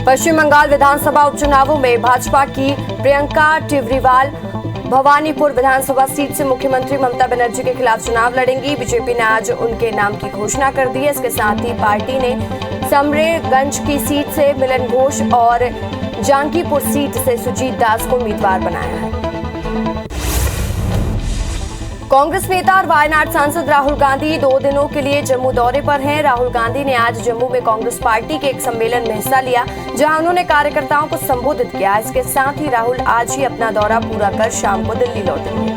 पश्चिम बंगाल विधानसभा उपचुनावों में भाजपा की प्रियंका टिवरीवाल भवानीपुर विधानसभा सीट से मुख्यमंत्री ममता बनर्जी के खिलाफ चुनाव लड़ेंगी। बीजेपी ने आज उनके नाम की घोषणा कर दी है। इसके साथ ही पार्टी ने समरेगंज की सीट से मिलन घोष और जानकीपुर सीट से सुजीत दास को उम्मीदवार बनाया है। कांग्रेस नेता और वायनाड सांसद राहुल गांधी 2 दिनों के लिए जम्मू दौरे पर हैं। राहुल गांधी ने आज जम्मू में कांग्रेस पार्टी के एक सम्मेलन में हिस्सा लिया, जहां उन्होंने कार्यकर्ताओं को संबोधित किया। इसके साथ ही राहुल आज ही अपना दौरा पूरा कर शाम को दिल्ली लौटेंगे।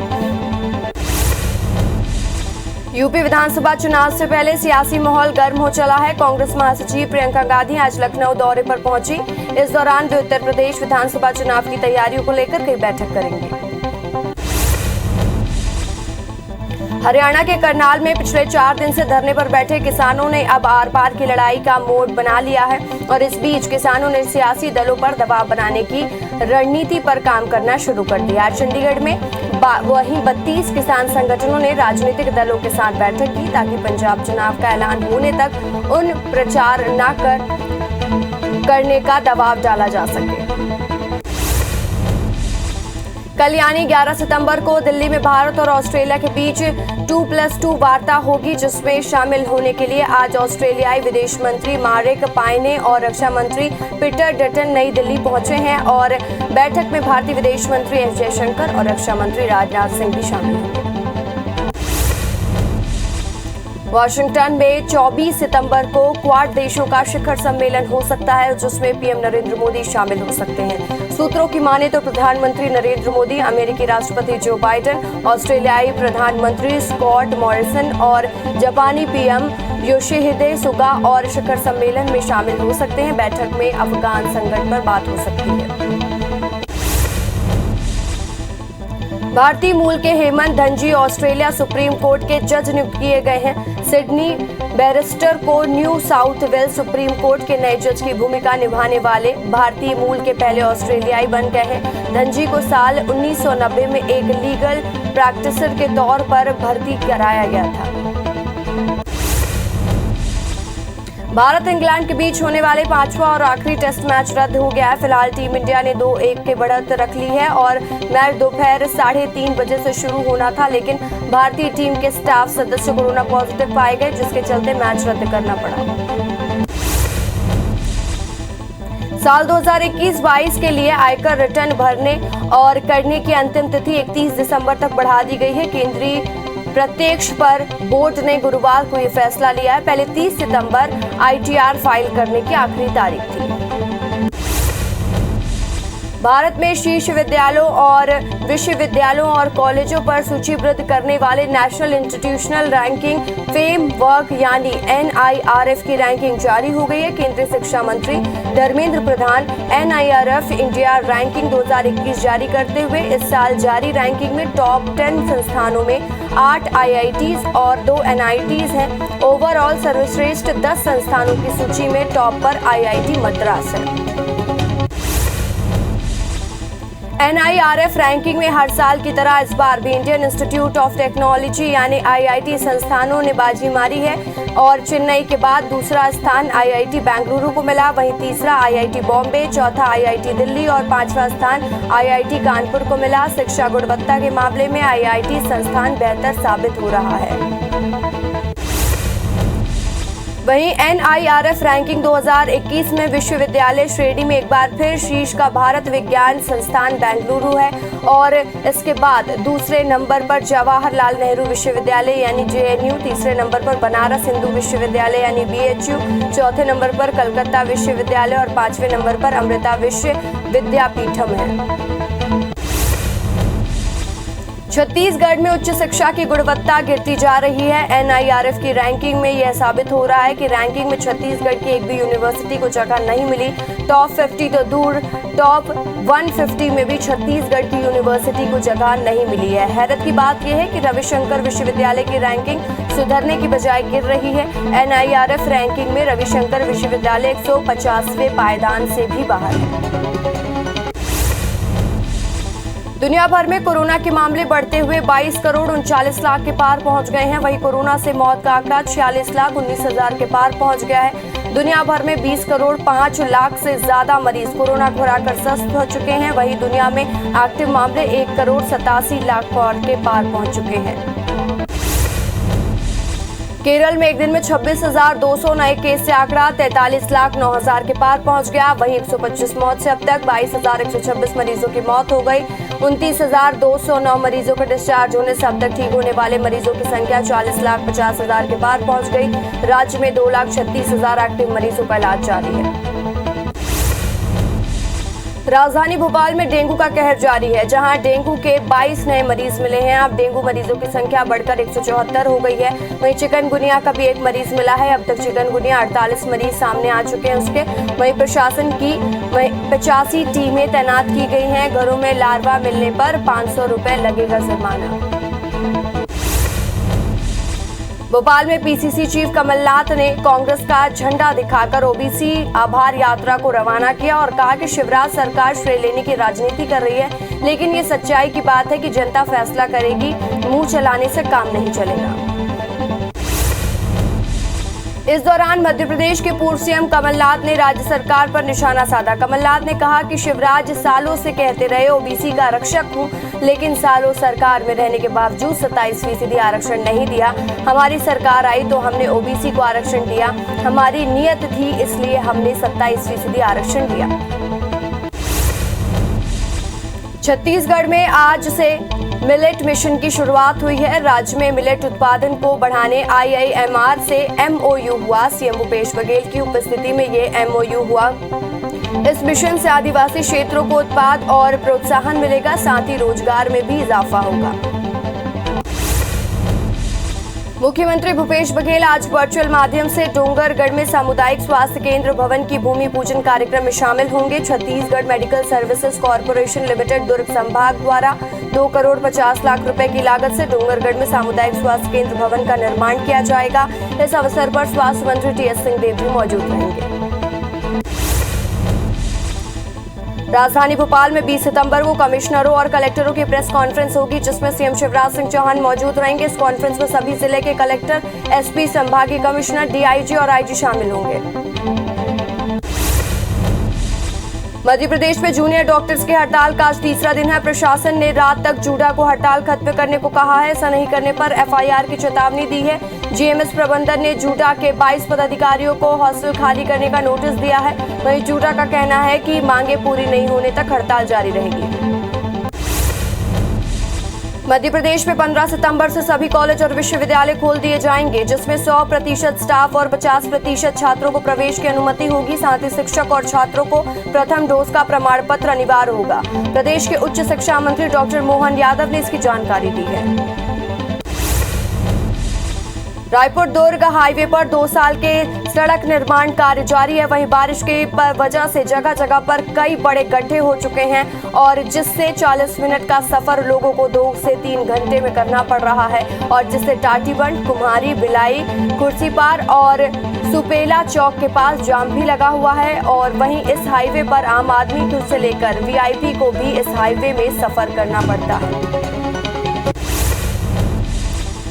यूपी विधानसभा चुनाव से पहले सियासी माहौल गर्म हो चला है। कांग्रेस महासचिव प्रियंका गांधी आज लखनऊ दौरे पर पहुंची। इस दौरान वे उत्तर प्रदेश विधानसभा चुनाव की तैयारियों को लेकर कई बैठक करेंगे। हरियाणा के करनाल में पिछले 4 दिन से धरने पर बैठे किसानों ने अब आर पार की लड़ाई का मोड बना लिया है और इस बीच किसानों ने सियासी दलों पर दबाव बनाने की रणनीति पर काम करना शुरू कर दिया। चंडीगढ़ में वहीं 32 किसान संगठनों ने राजनीतिक दलों के साथ बैठक की ताकि पंजाब चुनाव का ऐलान होने तक उन प्रचार न करने का दबाव डाला जा सके। कल यानी 11 सितंबर को दिल्ली में भारत और ऑस्ट्रेलिया के बीच 2+2 वार्ता होगी, जिसमें शामिल होने के लिए आज ऑस्ट्रेलियाई विदेश मंत्री मार्क पायने और रक्षा मंत्री पीटर डटन नई दिल्ली पहुंचे हैं और बैठक में भारतीय विदेश मंत्री एस जयशंकर और रक्षा मंत्री राजनाथ सिंह भी शामिल होंगे। वाशिंगटन में 24 सितंबर को क्वाड देशों का शिखर सम्मेलन हो सकता है, जिसमें पीएम नरेंद्र मोदी शामिल हो सकते हैं। सूत्रों की माने तो प्रधानमंत्री नरेंद्र मोदी, अमेरिकी राष्ट्रपति जो बाइडेन, ऑस्ट्रेलियाई प्रधानमंत्री स्कॉट मॉरिसन और जापानी पीएम योशिहिदे सुगा और शिखर सम्मेलन में शामिल हो सकते हैं। बैठक में अफगान संकट पर बात हो सकती है। भारतीय मूल के Hemant Dhanji Australia Supreme Court के जज नियुक्त किए गए हैं। सिडनी बैरिस्टर को New South Wales Supreme Court के नए जज की भूमिका निभाने वाले भारतीय मूल के पहले ऑस्ट्रेलियाई बन गए हैं। धनजी को साल 1990 में एक लीगल प्रैक्टिसर के तौर पर भर्ती कराया गया था। भारत इंग्लैंड के बीच होने वाले 5वां और आखिरी टेस्ट मैच रद्द हो गया है। फिलहाल टीम इंडिया ने 2-1 की बढ़त रख ली है और मैच दोपहर 3:30 बजे से शुरू होना था, लेकिन भारतीय टीम के स्टाफ सदस्य कोरोना पॉजिटिव पाए गए, जिसके चलते मैच रद्द करना पड़ा। साल 2021-22 के लिए आयकर रिटर्न भरने और करने की अंतिम तिथि 31 दिसंबर तक बढ़ा दी गई है। केंद्रीय प्रत्यक्ष पर बोर्ड ने गुरुवार को यह फैसला लिया है। पहले 30 सितंबर आईटीआर फाइल करने की आखिरी तारीख थी। भारत में शीर्ष विश्वविद्यालयों और कॉलेजों पर सूचीबद्ध करने वाले नेशनल इंस्टीट्यूशनल रैंकिंग फ्रेमवर्क यानी NIRF की रैंकिंग जारी हो गई है। केंद्रीय शिक्षा मंत्री Dharmendra Pradhan NIRF India ranking 2021 जारी करते हुए इस साल जारी रैंकिंग में टॉप 10 संस्थानों में 8 IITs और 2 NITs हैं। ओवरऑल सर्वश्रेष्ठ 10 संस्थानों की सूची में टॉप पर IIT मद्रास है। NIRF रैंकिंग में हर साल की तरह इस बार भी इंडियन इंस्टीट्यूट ऑफ टेक्नोलॉजी यानी IIT संस्थानों ने बाजी मारी है और चेन्नई के बाद दूसरा स्थान IIT बेंगलुरु को मिला। वहीं तीसरा IIT बॉम्बे, चौथा IIT दिल्ली और 5वां स्थान IIT कानपुर को मिला। शिक्षा गुणवत्ता के मामले में IIT संस्थान बेहतर साबित हो रहा है। वहीं NIRF रैंकिंग 2021 में विश्वविद्यालय श्रेणी में एक बार फिर शीर्ष का भारत विज्ञान संस्थान बेंगलुरु है और इसके बाद दूसरे नंबर पर जवाहरलाल नेहरू विश्वविद्यालय यानी JNU, तीसरे नंबर पर बनारस हिंदू विश्वविद्यालय यानी BHU, चौथे नंबर पर कलकत्ता विश्वविद्यालय और 5वें नंबर पर अमृता विश्व विद्यापीठम है। छत्तीसगढ़ में उच्च शिक्षा की गुणवत्ता गिरती जा रही है। NIRF की रैंकिंग में यह साबित हो रहा है कि रैंकिंग में छत्तीसगढ़ की एक भी यूनिवर्सिटी को जगह नहीं मिली। टॉप 50 तो दूर, टॉप 150 में भी छत्तीसगढ़ की यूनिवर्सिटी को जगह नहीं मिली है। हैरत की बात यह है कि रविशंकर विश्वविद्यालय की रैंकिंग सुधरने की बजाय गिर रही है। NIRF रैंकिंग में रविशंकर विश्वविद्यालय 150वें पायदान से भी बाहर है। दुनिया भर में कोरोना के मामले बढ़ते हुए 22 करोड़ 39 लाख के पार पहुंच गए हैं। वहीं कोरोना से मौत का आंकड़ा 46 लाख 19 हजार के पार पहुंच गया है। दुनिया भर में 20 करोड़ 5 लाख से ज्यादा मरीज कोरोना को हराकर स्वस्थ हो चुके हैं। वहीं दुनिया में एक्टिव मामले 1 करोड़ 87 लाख के पार पहुंच चुके हैं। केरल में एक दिन में 26,200 नए केस से आंकड़ा 43,09,000 के पार पहुंच गया। वहीं 125 मौत से अब तक 22,126 मरीजों की मौत हो गई। 29,209 मरीजों के डिस्चार्ज होने से अब तक ठीक होने वाले मरीजों की संख्या 40,50,000 के पार पहुंच गई। राज्य में 2,36,000 एक्टिव मरीजों का इलाज जारी है। राजधानी भोपाल में डेंगू का कहर जारी है, जहां डेंगू के 22 नए मरीज मिले हैं। अब डेंगू मरीजों की संख्या बढ़कर 174 हो गई है। वहीं चिकनगुनिया का भी एक मरीज मिला है। अब तक चिकनगुनिया 48 मरीज सामने आ चुके हैं उसके। वहीं प्रशासन की 85 टीमें तैनात की गई हैं। घरों में लार्वा मिलने पर 500 रुपए लगेगा जुर्माना। भोपाल में पीसीसी चीफ कमलनाथ ने कांग्रेस का झंडा दिखाकर ओबीसी आभार यात्रा को रवाना किया और कहा कि शिवराज सरकार श्रेय लेने की राजनीति कर रही है, लेकिन ये सच्चाई की बात है कि जनता फैसला करेगी, मुंह चलाने से काम नहीं चलेगा। इस दौरान मध्य प्रदेश के पूर्व सीएम कमलनाथ ने राज्य सरकार पर निशाना साधा। कमलनाथ ने कहा कि शिवराज सालों से कहते रहे ओबीसी का आरक्षक हूं, लेकिन सालों सरकार में रहने के बावजूद 27% आरक्षण नहीं दिया। हमारी सरकार आई तो हमने ओबीसी को आरक्षण दिया। हमारी नीयत थी, इसलिए हमने 27% आरक्षण दिया। छत्तीसगढ़ में आज से मिलेट मिशन की शुरुआत हुई है। राज्य में मिलेट उत्पादन को बढ़ाने IIMR से MOU हुआ। सीएम भूपेश बघेल की उपस्थिति में ये MOU हुआ। इस मिशन से आदिवासी क्षेत्रों को उत्पाद और प्रोत्साहन मिलेगा, साथ ही रोजगार में भी इजाफा होगा। मुख्यमंत्री भूपेश बघेल आज वर्चुअल माध्यम से डोंगरगढ़ में सामुदायिक स्वास्थ्य केंद्र भवन की भूमि पूजन कार्यक्रम में शामिल होंगे। Chhattisgarh medical services corporation limited Durg संभाग द्वारा 2 करोड़ 50 लाख रुपए की लागत से डोंगरगढ़ में सामुदायिक स्वास्थ्य केंद्र भवन का निर्माण किया जाएगा। इस अवसर पर स्वास्थ्य मंत्री TS सिंहदेव भी मौजूद रहेंगे। राजधानी भोपाल में 20 सितंबर को कमिश्नरों और कलेक्टरों की प्रेस कॉन्फ्रेंस होगी, जिसमें सीएम शिवराज सिंह चौहान मौजूद रहेंगे। इस कॉन्फ्रेंस में सभी जिले के कलेक्टर, SP, संभागीय कमिश्नर, DIG और IG शामिल होंगे। मध्य प्रदेश में जूनियर डॉक्टर्स की हड़ताल का आज तीसरा दिन है। प्रशासन ने रात तक जूडा को हड़ताल खत्म करने को कहा है। ऐसा नहीं करने पर FIR की चेतावनी दी है। GMS प्रबंधन ने जूडा के 22 पदाधिकारियों को हॉस्टल खाली करने का नोटिस दिया है। वहीं जूडा का कहना है कि मांगे पूरी नहीं होने तक हड़ताल जारी रहेगी। मध्य प्रदेश में 15 सितंबर से सभी कॉलेज और विश्वविद्यालय खोल दिए जाएंगे, जिसमें 100% स्टाफ और 50% छात्रों को प्रवेश की अनुमति होगी। साथ ही शिक्षक और छात्रों को प्रथम डोज का प्रमाण पत्र अनिवार्य होगा। प्रदेश के उच्च शिक्षा मंत्री डॉक्टर मोहन यादव ने इसकी जानकारी दी है। रायपुर दुर्ग हाईवे पर 2 साल के सड़क निर्माण कार्य जारी है। वहीं बारिश की वजह से जगह जगह पर कई बड़े गड्ढे हो चुके हैं और जिससे 40 मिनट का सफर लोगों को 2 से 3 घंटे में करना पड़ रहा है और जिससे टाटीबंड, कुम्हारी, बिलाई, कुर्सीपार और सुपेला चौक के पास जाम भी लगा हुआ है। और वहीं इस हाईवे पर आम आदमी से लेकर VIP को भी इस हाईवे में सफर करना पड़ता है।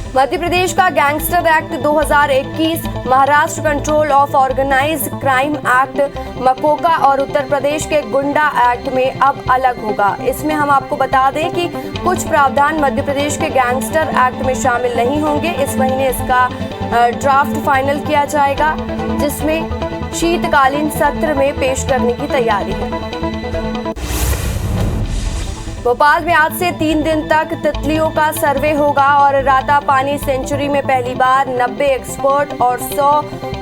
मध्य प्रदेश का Gangster Act 2021, Maharashtra Control of Organised Crime Act MCOCA और उत्तर प्रदेश के गुंडा एक्ट में अब अलग होगा। इसमें हम आपको बता दें कि कुछ प्रावधान मध्य प्रदेश के गैंगस्टर एक्ट में शामिल नहीं होंगे। इस महीने इसका ड्राफ्ट फाइनल किया जाएगा, जिसमें शीतकालीन सत्र में पेश करने की तैयारी है। भोपाल में आज से 3 दिन तक तितलियों का सर्वे होगा और रातापानी सेंचुरी में पहली बार 90 एक्सपर्ट और 100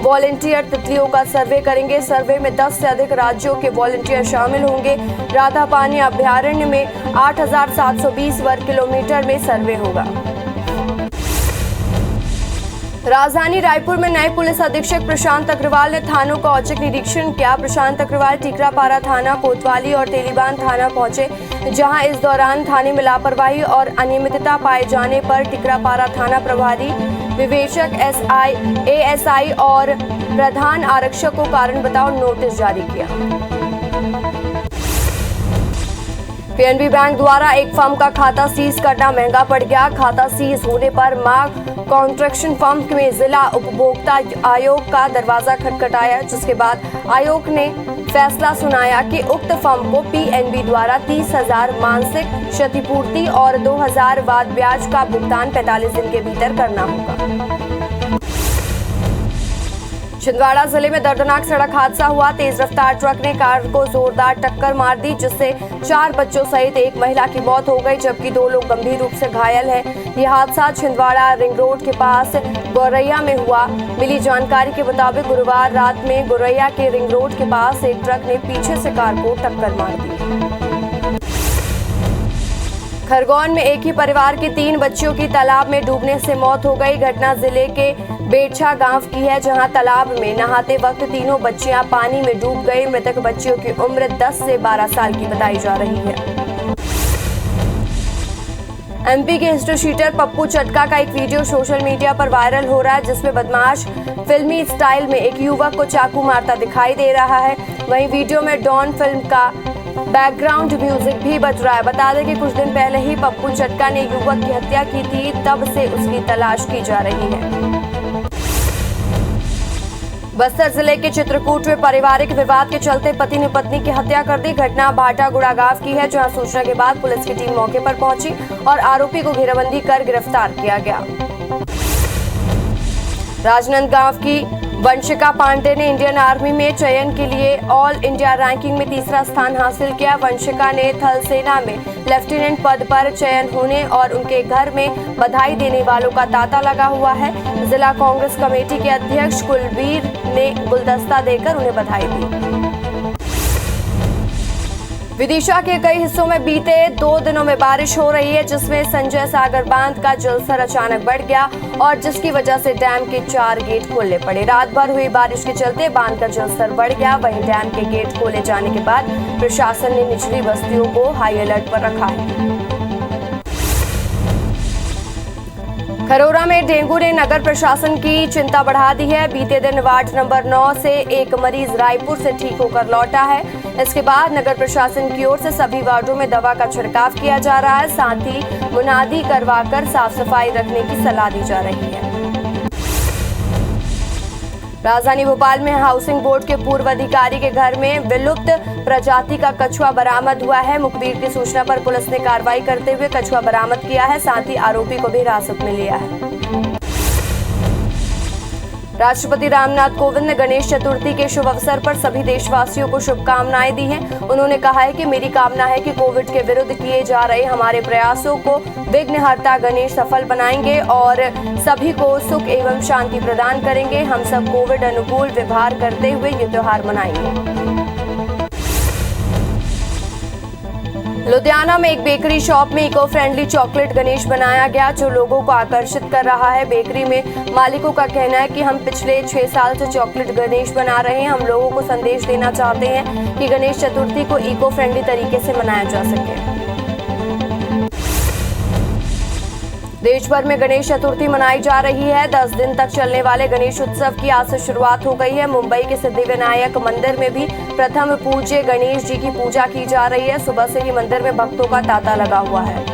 वॉलंटियर तितलियों का सर्वे करेंगे। सर्वे में 10 से अधिक राज्यों के वॉलंटियर शामिल होंगे। रातापानी अभ्यारण्य में 8,720 वर्ग किलोमीटर में सर्वे होगा। राजधानी रायपुर में नए पुलिस अधीक्षक प्रशांत अग्रवाल ने थानों का औचक निरीक्षण किया। प्रशांत अग्रवाल टीकरापारा थाना, कोतवाली और तेलीबान थाना पहुंचे, जहां इस दौरान थाने में लापरवाही और अनियमितता पाए जाने पर टीकरापारा थाना प्रभारी, विवेचक, ASI और प्रधान आरक्षक को कारण बताओ नोटिस जारी किया। PNB बैंक द्वारा एक फर्म का खाता सीज करना महंगा पड़ गया। खाता सीज होने पर मां कॉन्ट्रैक्शन फर्म में जिला उपभोक्ता आयोग का दरवाजा खटखटाया, जिसके बाद आयोग ने फैसला सुनाया कि उक्त फर्म को पीएनबी द्वारा 30,000 मानसिक क्षतिपूर्ति और 2,000 बाद ब्याज का भुगतान 45 दिन के भीतर करना होगा। छिंदवाड़ा जिले में दर्दनाक सड़क हादसा हुआ। तेज रफ्तार ट्रक ने कार को जोरदार टक्कर मार दी, जिससे 4 बच्चों सहित एक महिला की मौत हो गई, जबकि 2 लोग गंभीर रूप से घायल हैं। यह हादसा छिंदवाड़ा रिंग रोड के पास गौरैया में हुआ। मिली जानकारी के मुताबिक गुरुवार रात में गौरैया के रिंग रोड के पास एक ट्रक ने पीछे से कार को टक्कर मार दी। खरगोन में एक ही परिवार की 3 बच्चियों की तालाब में डूबने से मौत हो गई। घटना जिले के बेड़छा गांव की है, जहां तालाब में नहाते वक्त तीनों बच्चियां पानी में डूब गई। मृतक बच्चियों की उम्र 10 से 12 साल की बताई जा रही है। एमपी के हिस्ट्री शीटर पप्पू चटका का एक वीडियो सोशल मीडिया पर वायरल हो रहा है, जिसमें बदमाश फिल्मी स्टाइल में एक युवक को चाकू मारता दिखाई दे रहा है। वहीं वीडियो में डॉन फिल्म का बैकग्राउंड म्यूजिक भी बज रहा है। बता दें कि कुछ दिन पहले ही पप्पू चटका ने युवक की हत्या की थी, तब से उसकी तलाश की जा रही है। बस्तर जिले के चित्रकूट में पारिवारिक विवाद के चलते पति ने पत्नी की हत्या कर दी। घटना भाटागुड़ा गांव की है, जहां सूचना के बाद पुलिस की टीम मौके पर पहुंची और आरोपी को घेराबंदी कर गिरफ्तार किया गया। राजनांदगांव की वंशिका पांडे ने इंडियन आर्मी में चयन के लिए ऑल इंडिया रैंकिंग में 3रा स्थान हासिल किया। वंशिका ने थल सेना में लेफ्टिनेंट पद पर चयन होने और उनके घर में बधाई देने वालों का तांता लगा हुआ है। जिला कांग्रेस कमेटी के अध्यक्ष कुलबीर ने गुलदस्ता देकर उन्हें बधाई दी। विदिशा के कई हिस्सों में बीते 2 दिनों में बारिश हो रही है, जिसमें संजय सागर बांध का जलस्तर अचानक बढ़ गया और जिसकी वजह से डैम के 4 गेट खोलने पड़े। रात भर हुई बारिश के चलते बांध का जलस्तर बढ़ गया। वहीं डैम के गेट खोले जाने के बाद प्रशासन ने निचली बस्तियों को हाई अलर्ट पर रखा है। खरोरा में डेंगू ने नगर प्रशासन की चिंता बढ़ा दी है। बीते दिन वार्ड नंबर 9 से एक मरीज रायपुर से ठीक होकर लौटा है। इसके बाद नगर प्रशासन की ओर से सभी वार्डों में दवा का छिड़काव किया जा रहा है, साथ ही मुनादी करवाकर साफ सफाई रखने की सलाह दी जा रही है। राजधानी भोपाल में हाउसिंग बोर्ड के पूर्व अधिकारी के घर में विलुप्त प्रजाति का कछुआ बरामद हुआ है। मुखबिर की सूचना पर पुलिस ने कार्रवाई करते हुए कछुआ बरामद किया है, साथ ही आरोपी को भी हिरासत में लिया है। राष्ट्रपति रामनाथ कोविंद ने गणेश चतुर्थी के शुभ अवसर पर सभी देशवासियों को शुभकामनाएं दी हैं। उन्होंने कहा है कि मेरी कामना है कि कोविड के विरुद्ध किए जा रहे हमारे प्रयासों को विघ्नहर्ता गणेश सफल बनाएंगे और सभी को सुख एवं शांति प्रदान करेंगे। हम सब कोविड अनुकूल व्यवहार करते हुए ये त्योहार मनाएंगे। लुधियाना में एक बेकरी शॉप में इको फ्रेंडली चॉकलेट गणेश बनाया गया, जो लोगों को आकर्षित कर रहा है। बेकरी में मालिकों का कहना है कि हम पिछले 6 साल से चॉकलेट गणेश बना रहे हैं। हम लोगों को संदेश देना चाहते हैं कि गणेश चतुर्थी को इको फ्रेंडली तरीके से मनाया जा सके। देश भर में गणेश चतुर्थी मनाई जा रही है। 10 दिन तक चलने वाले गणेश उत्सव की आज से शुरुआत हो गई है। मुंबई के सिद्धिविनायक मंदिर में भी प्रथम पूज्य गणेश जी की पूजा की जा रही है। सुबह से ही मंदिर में भक्तों का तांता लगा हुआ है।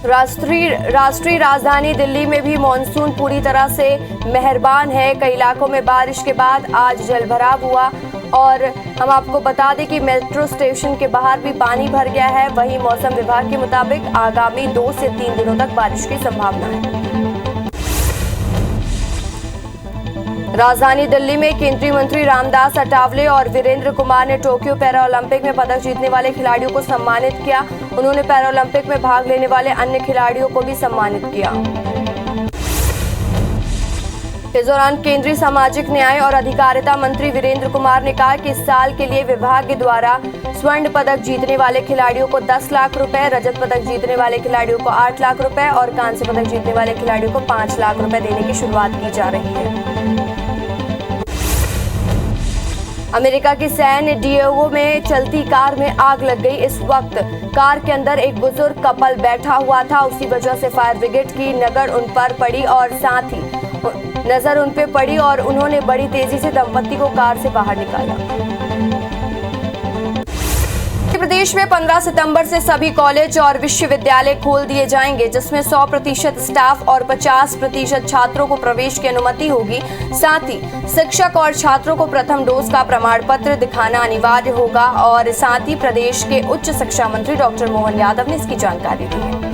राष्ट्रीय राजधानी दिल्ली में भी मॉनसून पूरी तरह से मेहरबान है। कई इलाकों में बारिश के बाद आज जलभराव हुआ और हम आपको बता दें कि मेट्रो स्टेशन के बाहर भी पानी भर गया है। वहीं मौसम विभाग के मुताबिक आगामी 2 से 3 दिनों तक बारिश की संभावना है। राजधानी दिल्ली में केंद्रीय मंत्री रामदास अठावले और वीरेंद्र कुमार ने टोक्यो पैरा ओलंपिक में पदक जीतने वाले खिलाड़ियों को सम्मानित किया। उन्होंने पैरा ओलंपिक में भाग लेने वाले अन्य खिलाड़ियों को भी सम्मानित किया। इस दौरान केंद्रीय सामाजिक न्याय और अधिकारिता मंत्री वीरेंद्र कुमार ने कहा कि इस साल के लिए विभाग द्वारा स्वर्ण पदक जीतने वाले खिलाड़ियों को 10 लाख रुपए, रजत पदक जीतने वाले खिलाड़ियों को 8 लाख रुपए और कांस्य पदक जीतने वाले खिलाड़ियों को 5 लाख रुपए देने की शुरुआत की जा रही है। अमेरिका की सैन डिएगो में चलती कार में आग लग गई। इस वक्त कार के अंदर एक बुजुर्ग कपल बैठा हुआ था। उसी वजह से फायर ब्रिगेड की नजर उन पर पड़ी और उन्होंने बड़ी तेजी से दंपत्ति को कार से बाहर निकाला। प्रदेश में 15 सितंबर से सभी कॉलेज और विश्वविद्यालय खोल दिए जाएंगे, जिसमें 100% स्टाफ और 50% छात्रों को प्रवेश की अनुमति होगी। साथ ही शिक्षक और छात्रों को प्रथम डोज का प्रमाण पत्र दिखाना अनिवार्य होगा। और साथ ही प्रदेश के उच्च शिक्षा मंत्री डॉक्टर मोहन यादव ने इसकी जानकारी दी है।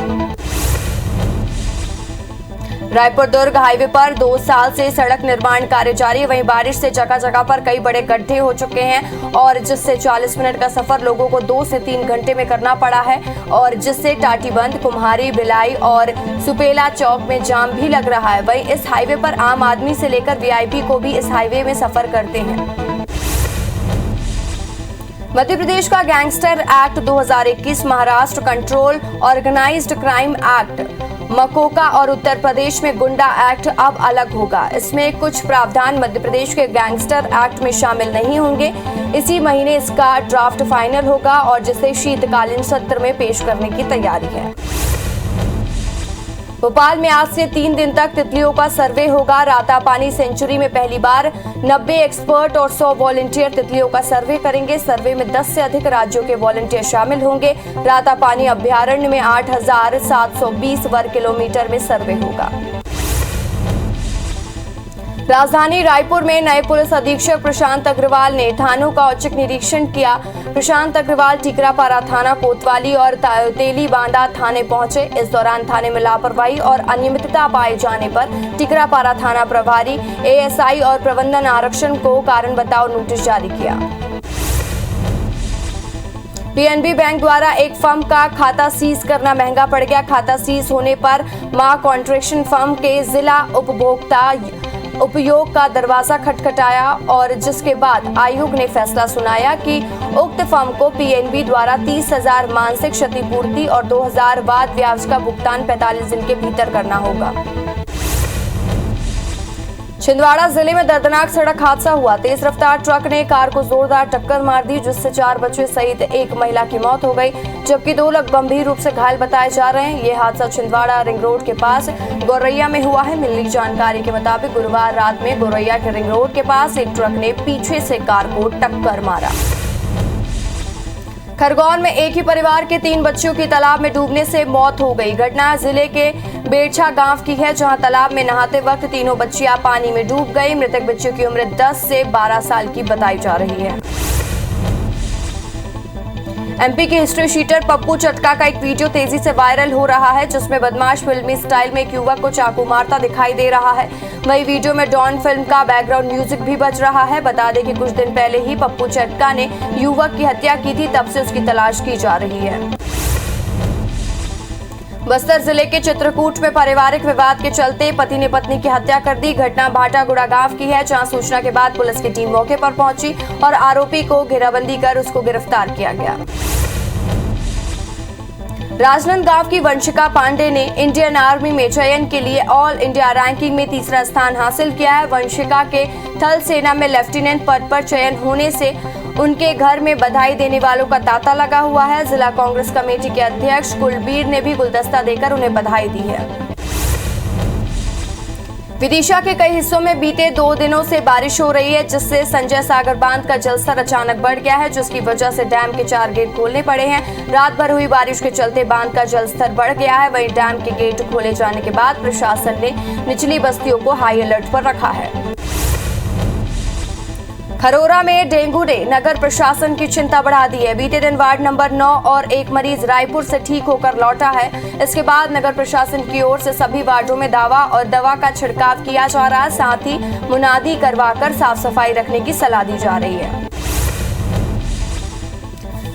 रायपुर दुर्ग हाईवे पर 2 साल से सड़क निर्माण कार्य जारी है। वहीं बारिश से जगह जगह पर कई बड़े गड्ढे हो चुके हैं और जिससे 40 मिनट का सफर लोगों को 2 से 3 घंटे में करना पड़ा है और जिससे टाटीबंध, कुम्हारी, भिलाई और सुपेला चौक में जाम भी लग रहा है। वहीं इस हाईवे पर आम आदमी से लेकर वीआईपी को भी इस हाईवे में सफर करते हैं। मध्य प्रदेश का Gangster Act 2021, Maharashtra Control Organised Crime Act MCOCA और उत्तर प्रदेश में गुंडा एक्ट अब अलग होगा। इसमें कुछ प्रावधान मध्य प्रदेश के गैंगस्टर एक्ट में शामिल नहीं होंगे। इसी महीने इसका ड्राफ्ट फाइनल होगा और जिसे शीतकालीन सत्र में पेश करने की तैयारी है। भोपाल में आज से 3 दिन तक तितलियों का सर्वे होगा। रातापानी सेंचुरी में पहली बार 90 एक्सपर्ट और 100 वॉलंटियर तितलियों का सर्वे करेंगे। सर्वे में 10 से अधिक राज्यों के वॉलंटियर शामिल होंगे। रातापानी अभ्यारण्य में 8,720 वर्ग किलोमीटर में सर्वे होगा। राजधानी रायपुर में नए पुलिस अधीक्षक प्रशांत अग्रवाल ने थानों का औचक निरीक्षण किया। प्रशांत अग्रवाल टीकरापारा थाना, कोतवाली और तेली बांदा थाने पहुंचे। इस दौरान थाने में लापरवाही और अनियमितता पाए जाने पर टीकरापारा थाना प्रभारी, एएसआई और प्रबंधन आरक्षण को कारण बताओ नोटिस जारी किया। पीएनबी बैंक द्वारा एक फर्म का खाता सीज करना महंगा पड़ गया। खाता सीज होने पर मां कॉन्ट्रैक्शन फर्म के जिला उपभोक्ता उपयोग का दरवाजा खटखटाया और जिसके बाद आयोग ने फैसला सुनाया कि उक्त फर्म को पीएनबी द्वारा 30,000 मानसिक क्षतिपूर्ति और 2,000 बाद ब्याज का भुगतान 45 दिन के भीतर करना होगा। छिंदवाड़ा जिले में दर्दनाक सड़क हादसा हुआ। तेज रफ्तार ट्रक ने कार को जोरदार टक्कर मार दी, जिससे 4 बच्चे सहित एक महिला की मौत हो गई, जबकि 2 लोग गंभीर रूप से घायल बताए जा रहे हैं। ये हादसा छिंदवाड़ा रिंग रोड के पास गौरैया में हुआ है। मिली जानकारी के मुताबिक गुरुवार रात में गौरैया के रिंग रोड के पास एक ट्रक ने पीछे से कार को टक्कर मारा। खरगोन में एक ही परिवार के 3 बच्चों की तालाब में डूबने से मौत हो गई। घटना जिले के बेड़छा गांव की है, जहां तालाब में नहाते वक्त तीनों बच्चियां पानी में डूब गई। मृतक बच्चियों की उम्र 10 से 12 साल की बताई जा रही है। एमपी के हिस्ट्री शीटर पप्पू चटका का एक वीडियो तेजी से वायरल हो रहा है, जिसमें बदमाश फिल्मी स्टाइल में एक युवक को चाकू मारता दिखाई दे रहा है। वही वीडियो में डॉन फिल्म का बैकग्राउंड म्यूजिक भी बज रहा है। बता दें कि कुछ दिन पहले ही पप्पू चटका ने युवक की हत्या की थी, तब से उसकी तलाश की जा रही है। बस्तर जिले के चित्रकूट में पारिवारिक विवाद के चलते पति ने पत्नी की हत्या कर दी। घटना भाटागुड़ा गांव की है, जहां सूचना के बाद पुलिस की टीम मौके पर पहुंची और आरोपी को घेराबंदी कर उसको गिरफ्तार किया गया। राजनांदगांव की वंशिका पांडे ने इंडियन आर्मी में चयन के लिए ऑल इंडिया रैंकिंग में 3रा स्थान हासिल किया है। वंशिका के थल सेना में लेफ्टिनेंट पद पर चयन होने से उनके घर में बधाई देने वालों का तांता लगा हुआ है। जिला कांग्रेस कमेटी के अध्यक्ष कुलबीर ने भी गुलदस्ता देकर उन्हें बधाई दी है। विदिशा के कई हिस्सों में बीते 2 दिनों से बारिश हो रही है, जिससे संजय सागर बांध का जलस्तर अचानक बढ़ गया है, जिसकी वजह से डैम के 4 गेट खोलने पड़े हैं। रात भर हुई बारिश के चलते बांध का जलस्तर बढ़ गया है। वहीं डैम के गेट खोले जाने के बाद प्रशासन ने निचली बस्तियों को हाई अलर्ट पर रखा है। खरोरा में डेंगू ने नगर प्रशासन की चिंता बढ़ा दी है। बीते दिन वार्ड नंबर 9 और एक मरीज रायपुर से ठीक होकर लौटा है। इसके बाद नगर प्रशासन की ओर से सभी वार्डों में दवा का छिड़काव किया जा रहा है। साथ ही मुनादी करवाकर साफ सफाई रखने की सलाह दी जा रही है।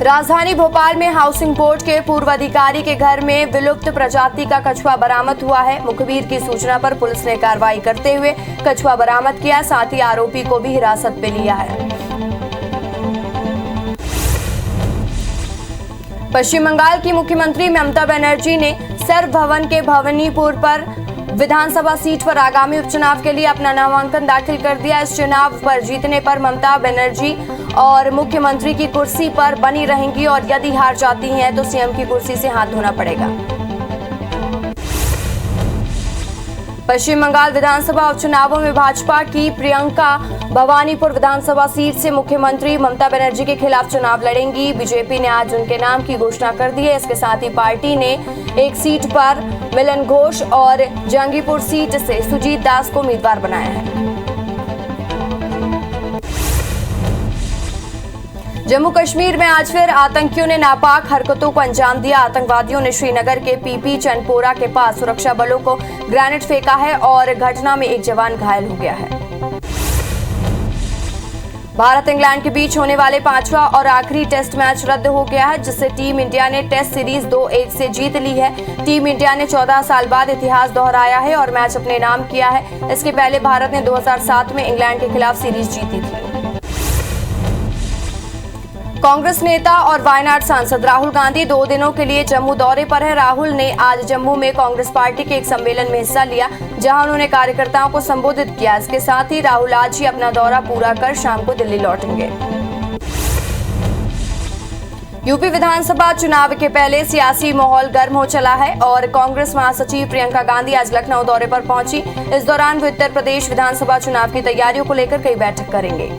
राजधानी भोपाल में हाउसिंग बोर्ड के पूर्व अधिकारी के घर में विलुप्त प्रजाति का कछुआ बरामद हुआ है। मुखबिर की सूचना पर पुलिस ने कार्रवाई करते हुए कछुआ बरामद किया, साथ ही आरोपी को भी हिरासत में लिया है। पश्चिम बंगाल की मुख्यमंत्री ममता बनर्जी ने सर्व भवन के भवानीपुर पर विधानसभा सीट पर आगामी उपचुनाव के लिए अपना नामांकन दाखिल कर दिया। इस चुनाव पर जीतने पर ममता बनर्जी और मुख्यमंत्री की कुर्सी पर बनी रहेंगी और यदि हार जाती हैं तो सीएम की कुर्सी से हाथ धोना पड़ेगा। पश्चिम बंगाल विधानसभा उपचुनावों में भाजपा की प्रियंका भवानीपुर विधानसभा सीट से मुख्यमंत्री ममता बनर्जी के खिलाफ चुनाव लड़ेंगी। बीजेपी ने आज उनके नाम की घोषणा कर दी है। इसके साथ ही पार्टी ने एक सीट पर मिलन घोष और जंगीपुर सीट से सुजीत दास को उम्मीदवार बनाया है। जम्मू कश्मीर में आज फिर आतंकियों ने नापाक हरकतों को अंजाम दिया। आतंकवादियों ने श्रीनगर के पीपी चंदपोरा के पास सुरक्षा बलों को ग्रेनेड फेंका है और घटना में एक जवान घायल हो गया है। भारत इंग्लैंड के बीच होने वाले 5वां और आखिरी टेस्ट मैच रद्द हो गया है, जिससे टीम इंडिया ने टेस्ट सीरीज 2-1 से जीत ली है। टीम इंडिया ने 14 साल बाद इतिहास दोहराया है और मैच अपने नाम किया है। इसके पहले भारत ने 2007 में इंग्लैंड के खिलाफ सीरीज जीती थी। कांग्रेस नेता और वायनाड सांसद राहुल गांधी 2 दिनों के लिए जम्मू दौरे पर है। राहुल ने आज जम्मू में कांग्रेस पार्टी के एक सम्मेलन में हिस्सा लिया, जहां उन्होंने कार्यकर्ताओं को संबोधित किया। इसके साथ ही राहुल आज ही अपना दौरा पूरा कर शाम को दिल्ली लौटेंगे। यूपी विधानसभा चुनाव के पहले सियासी माहौल गर्म हो चला है और कांग्रेस महासचिव प्रियंका गांधी आज लखनऊ दौरे पर पहुंची। इस दौरान वे उत्तर प्रदेश विधानसभा चुनाव की तैयारियों को लेकर कई बैठक करेंगे।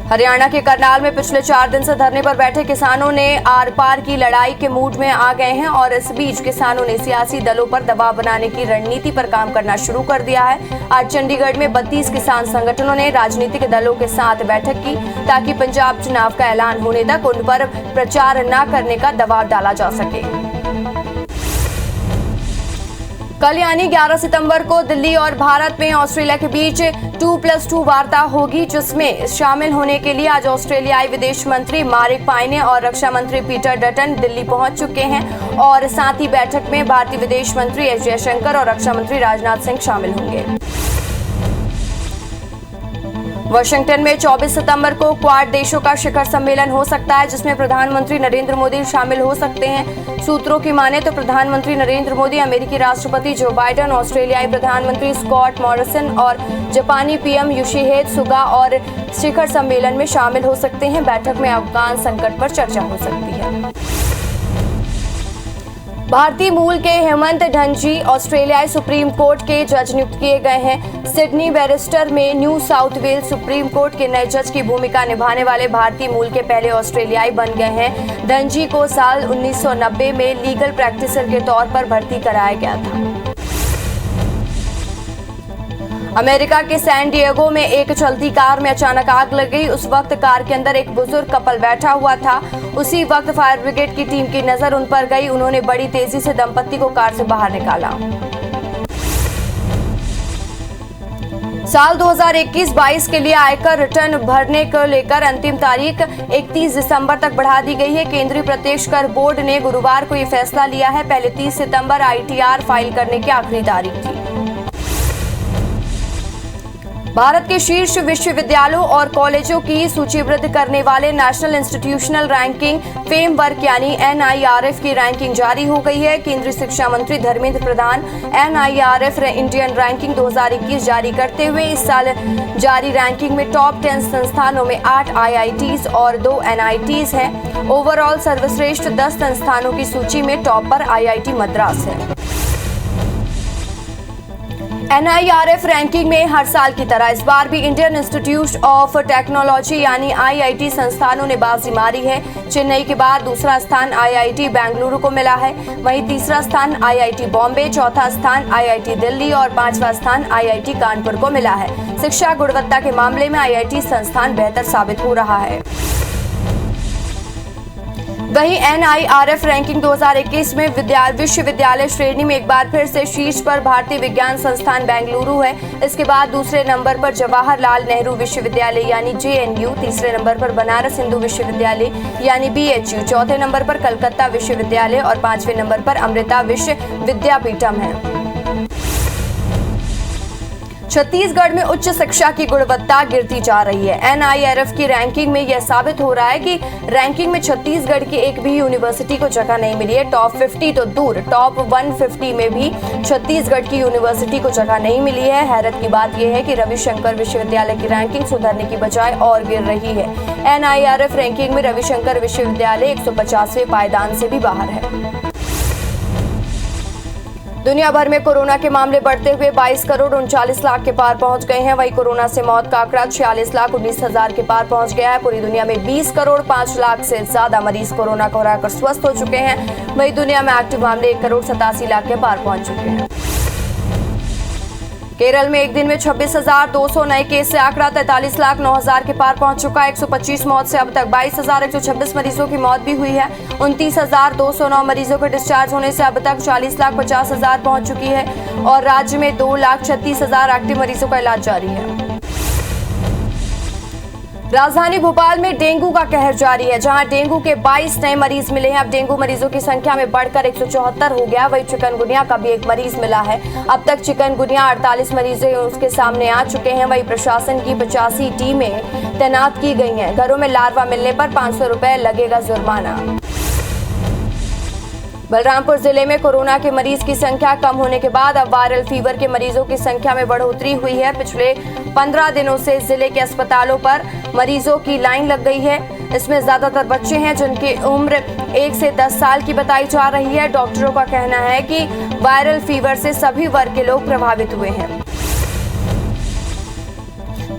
हरियाणा के करनाल में पिछले 4 दिन से धरने पर बैठे किसानों ने आर पार की लड़ाई के मूड में आ गए हैं और इस बीच किसानों ने सियासी दलों पर दबाव बनाने की रणनीति पर काम करना शुरू कर दिया है। आज चंडीगढ़ में 32 किसान संगठनों ने राजनीतिक दलों के साथ बैठक की, ताकि पंजाब चुनाव का ऐलान होने तक उन पर प्रचार न करने का दबाव डाला जा सके। कल यानी 11 सितंबर को दिल्ली और भारत में ऑस्ट्रेलिया के बीच 2+2 वार्ता होगी, जिसमें शामिल होने के लिए आज ऑस्ट्रेलियाई विदेश मंत्री मारिक पायने और रक्षा मंत्री पीटर डटन दिल्ली पहुंच चुके हैं और साथ ही बैठक में भारतीय विदेश मंत्री एस जयशंकर और रक्षा मंत्री राजनाथ सिंह शामिल होंगे। वाशिंगटन में 24 सितंबर को क्वाड देशों का शिखर सम्मेलन हो सकता है, जिसमें प्रधानमंत्री नरेंद्र मोदी शामिल हो सकते हैं। सूत्रों की माने तो प्रधानमंत्री नरेंद्र मोदी, अमेरिकी राष्ट्रपति जो बाइडेन, ऑस्ट्रेलियाई प्रधानमंत्री स्कॉट मॉरिसन और जापानी पीएम योशिहिदे सुगा और शिखर सम्मेलन में शामिल हो सकते हैं। बैठक में अफगान संकट पर चर्चा हो सकती है। भारतीय मूल के हेमंत धनजी ऑस्ट्रेलियाई सुप्रीम कोर्ट के जज नियुक्त किए गए हैं। सिडनी बैरिस्टर में New South Wales Supreme Court के नए जज की भूमिका निभाने वाले भारतीय मूल के पहले ऑस्ट्रेलियाई बन गए हैं। धनजी को साल 1990 में लीगल प्रैक्टिसर के तौर पर भर्ती कराया गया था। अमेरिका के सैन डिएगो में एक चलती कार में अचानक आग लग गई। उस वक्त कार के अंदर एक बुजुर्ग कपल बैठा हुआ था। उसी वक्त फायर ब्रिगेड की टीम की नजर उन पर गई। उन्होंने बड़ी तेजी से दंपत्ति को कार से बाहर निकाला। साल 2021-22 के लिए आयकर रिटर्न भरने को लेकर अंतिम तारीख 31 दिसंबर तक बढ़ा दी गई है। केंद्रीय प्रत्यक्ष कर बोर्ड ने गुरुवार को ये फैसला लिया है। पहले 30 सितंबर आईटीआर फाइल करने की आखिरी तारीख थी। भारत के शीर्ष विश्वविद्यालयों और कॉलेजों की सूचीबद्ध करने वाले नेशनल इंस्टीट्यूशनल रैंकिंग फ्रेमवर्क यानी NIRF की रैंकिंग जारी हो गई है। केंद्रीय शिक्षा मंत्री Dharmendra Pradhan NIRF Indian ranking 2021 जारी करते हुए इस साल जारी रैंकिंग में टॉप 10 संस्थानों में 8 IITs और 2 NITs हैं। ओवरऑल सर्वश्रेष्ठ 10 संस्थानों की सूची में टॉप पर IIT मद्रास है। NIRF रैंकिंग में हर साल की तरह इस बार भी इंडियन इंस्टीट्यूट ऑफ टेक्नोलॉजी यानी IIT संस्थानों ने बाजी मारी है। चेन्नई के बाद दूसरा स्थान IIT बेंगलुरु को मिला है। वहीं तीसरा स्थान IIT बॉम्बे, चौथा स्थान IIT दिल्ली और 5वां स्थान IIT कानपुर को मिला है। शिक्षा गुणवत्ता के मामले में IIT संस्थान बेहतर साबित हो रहा है। वहीं NIRF रैंकिंग 2021 में विश्वविद्यालय श्रेणी में एक बार फिर से शीर्ष पर भारतीय विज्ञान संस्थान बेंगलुरु है। इसके बाद दूसरे नंबर पर जवाहरलाल नेहरू विश्वविद्यालय यानी JNU, तीसरे नंबर पर बनारस हिंदू विश्वविद्यालय यानी BHU, चौथे नंबर पर कलकत्ता विश्वविद्यालय और 5वें नंबर पर अमृता विश्व विद्यापीठम है। छत्तीसगढ़ में उच्च शिक्षा की गुणवत्ता गिरती जा रही है। NIRF की रैंकिंग में यह साबित हो रहा है कि रैंकिंग में छत्तीसगढ़ की एक भी यूनिवर्सिटी को जगह नहीं मिली है। टॉप 50 तो दूर, टॉप 150 में भी छत्तीसगढ़ की यूनिवर्सिटी को जगह नहीं मिली है। हैरत की बात यह है कि रविशंकर विश्वविद्यालय की रैंकिंग सुधरने की बजाय और गिर रही है। NIRF रैंकिंग में रविशंकर विश्वविद्यालय 150वें पायदान से भी बाहर है। दुनिया भर में कोरोना के मामले बढ़ते हुए 22 करोड़ 39 लाख के पार पहुंच गए हैं। वहीं कोरोना से मौत का आंकड़ा 46,19,000 के पार पहुंच गया है। पूरी दुनिया में 20 करोड़ 5 लाख से ज्यादा मरीज कोरोना को हराकर स्वस्थ हो चुके हैं। वहीं दुनिया में एक्टिव मामले 1 करोड़ 87 लाख के पार पहुंच चुके हैं। केरल में एक दिन में 26,200 नए केस से आंकड़ा 43,09,000 के पार पहुंच चुका है। 125 मौत से अब तक 22,126 मरीजों की मौत भी हुई है। 29,209 मरीजों के डिस्चार्ज होने से अब तक 40,50,000 पहुंच चुकी है और राज्य में 2,36,000 एक्टिव मरीजों का इलाज जारी है। राजधानी भोपाल में डेंगू का कहर जारी है, जहां डेंगू के 22 नए मरीज मिले हैं। अब डेंगू मरीजों की संख्या में बढ़कर 174 हो गया। वहीं चिकनगुनिया का भी एक मरीज मिला है। अब तक चिकनगुनिया 48 मरीज उसके सामने आ चुके हैं। वहीं प्रशासन की 85 टीमें तैनात की गई हैं। घरों में लार्वा मिलने पर 500 रुपए लगेगा जुर्माना। बलरामपुर जिले में कोरोना के मरीज की संख्या कम होने के बाद अब वायरल फीवर के मरीजों की संख्या में बढ़ोतरी हुई है। पिछले 15 दिनों से जिले के अस्पतालों पर मरीजों की लाइन लग गई है। इसमें ज्यादातर बच्चे हैं जिनकी उम्र 1 से 10 साल की बताई जा रही है। डॉक्टरों का कहना है कि वायरल फीवर से सभी वर्ग के लोग प्रभावित हुए हैं।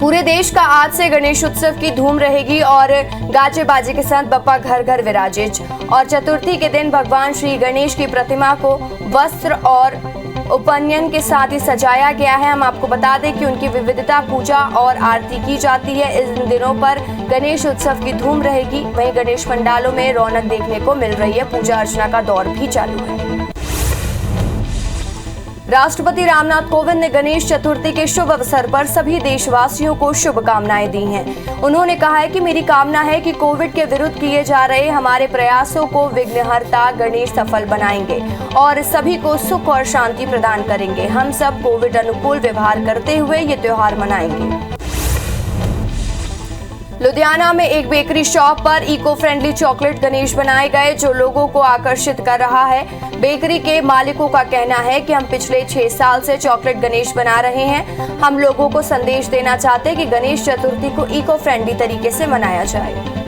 पूरे देश का आज से गणेश उत्सव की धूम रहेगी और गाजे बाजे के साथ बप्पा घर घर विराजे। और चतुर्थी के दिन भगवान श्री गणेश की प्रतिमा को वस्त्र और उपनयन के साथ ही सजाया गया है। हम आपको बता दें कि उनकी विविधता पूजा और आरती की जाती है। इन दिनों पर गणेश उत्सव की धूम रहेगी। वहीं गणेश पंडालों में रौनक देखने को मिल रही है। पूजा अर्चना का दौर भी चालू है। राष्ट्रपति रामनाथ कोविंद ने गणेश चतुर्थी के शुभ अवसर पर सभी देशवासियों को शुभकामनाएं दी हैं। उन्होंने कहा है कि मेरी कामना है कि कोविड के विरुद्ध किए जा रहे हमारे प्रयासों को विघ्नहर्ता गणेश सफल बनाएंगे और सभी को सुख और शांति प्रदान करेंगे। हम सब कोविड अनुकूल व्यवहार करते हुए ये त्योहार मनाएंगे। लुधियाना में एक बेकरी शॉप पर इको फ्रेंडली चॉकलेट गणेश बनाए गए, जो लोगों को आकर्षित कर रहा है। बेकरी के मालिकों का कहना है कि हम पिछले 6 साल से चॉकलेट गणेश बना रहे हैं। हम लोगों को संदेश देना चाहते हैं कि गणेश चतुर्थी को इको फ्रेंडली तरीके से मनाया जाए।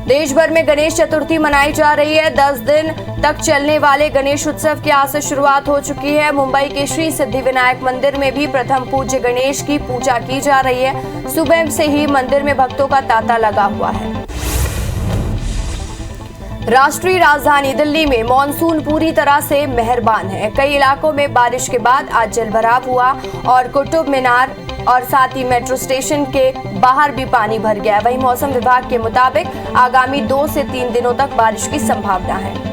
देश भर में गणेश चतुर्थी मनाई जा रही है। 10 दिन तक चलने वाले गणेश उत्सव की आज से शुरुआत हो चुकी है। मुंबई के श्री सिद्धिविनायक मंदिर में भी प्रथम पूज्य गणेश की पूजा की जा रही है। सुबह से ही मंदिर में भक्तों का तांता लगा हुआ है। राष्ट्रीय राजधानी दिल्ली में मॉनसून पूरी तरह से मेहरबान है। कई इलाकों में बारिश के बाद आज जलभराव हुआ और कुतुब मीनार और साथ ही मेट्रो स्टेशन के बाहर भी पानी भर गया। वहीं मौसम विभाग के मुताबिक आगामी 2 से 3 दिनों तक बारिश की संभावना है।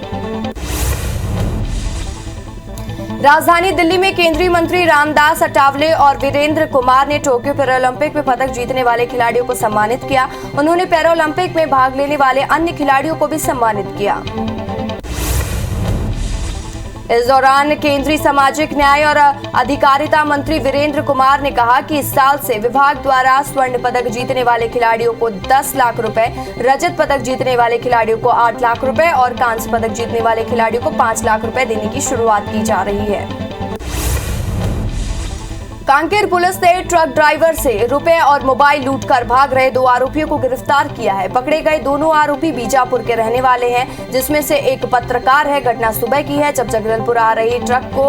राजधानी दिल्ली में केंद्रीय मंत्री रामदास अठावले और वीरेंद्र कुमार ने टोक्यो पैरालंपिक में पदक जीतने वाले खिलाड़ियों को सम्मानित किया। उन्होंने पैरालंपिक में भाग लेने वाले अन्य खिलाड़ियों को भी सम्मानित किया। इस दौरान केंद्रीय सामाजिक न्याय और अधिकारिता मंत्री वीरेंद्र कुमार ने कहा कि इस साल से विभाग द्वारा स्वर्ण पदक जीतने वाले खिलाड़ियों को 10 लाख रुपए, रजत पदक जीतने वाले खिलाड़ियों को 8 लाख रुपए और कांस्य पदक जीतने वाले खिलाड़ियों को 5 लाख रुपए देने की शुरुआत की जा रही है। कांकेर पुलिस ने ट्रक ड्राइवर से रुपए और मोबाइल लूटकर भाग रहे 2 आरोपियों को गिरफ्तार किया है। पकड़े गए दोनों आरोपी बीजापुर के रहने वाले हैं, जिसमें से एक पत्रकार है। घटना सुबह की है, जब जगदलपुर आ रही ट्रक को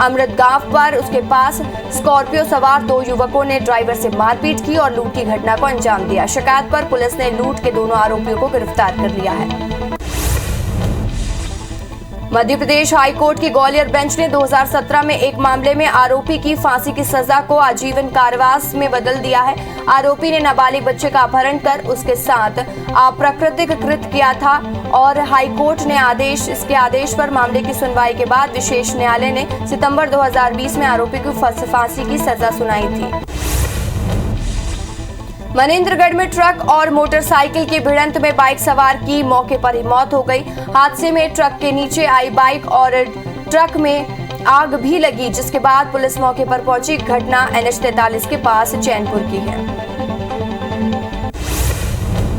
अमृत गांव पर उसके पास स्कॉर्पियो सवार 2 युवकों ने ड्राइवर से मारपीट की और लूट की घटना को अंजाम दिया। शिकायत पर पुलिस ने लूट के दोनों आरोपियों को गिरफ्तार कर लिया है। मध्य प्रदेश हाईकोर्ट की ग्वालियर बेंच ने 2017 में एक मामले में आरोपी की फांसी की सजा को आजीवन कारावास में बदल दिया है। आरोपी ने नाबालिग बच्चे का अपहरण कर उसके साथ अप्राकृतिक कृत्य किया था और हाईकोर्ट ने इसके आदेश पर मामले की सुनवाई के बाद विशेष न्यायालय ने सितंबर 2020 में आरोपी को फांसी की सजा सुनाई थी। मनेंद्रगढ़ में ट्रक और मोटरसाइकिल की भिड़ंत में बाइक सवार की मौके पर ही मौत हो गई। हादसे में ट्रक के नीचे आई बाइक और ट्रक में आग भी लगी, जिसके बाद पुलिस मौके पर पहुंची। घटना NH 43 के पास चैनपुर की है।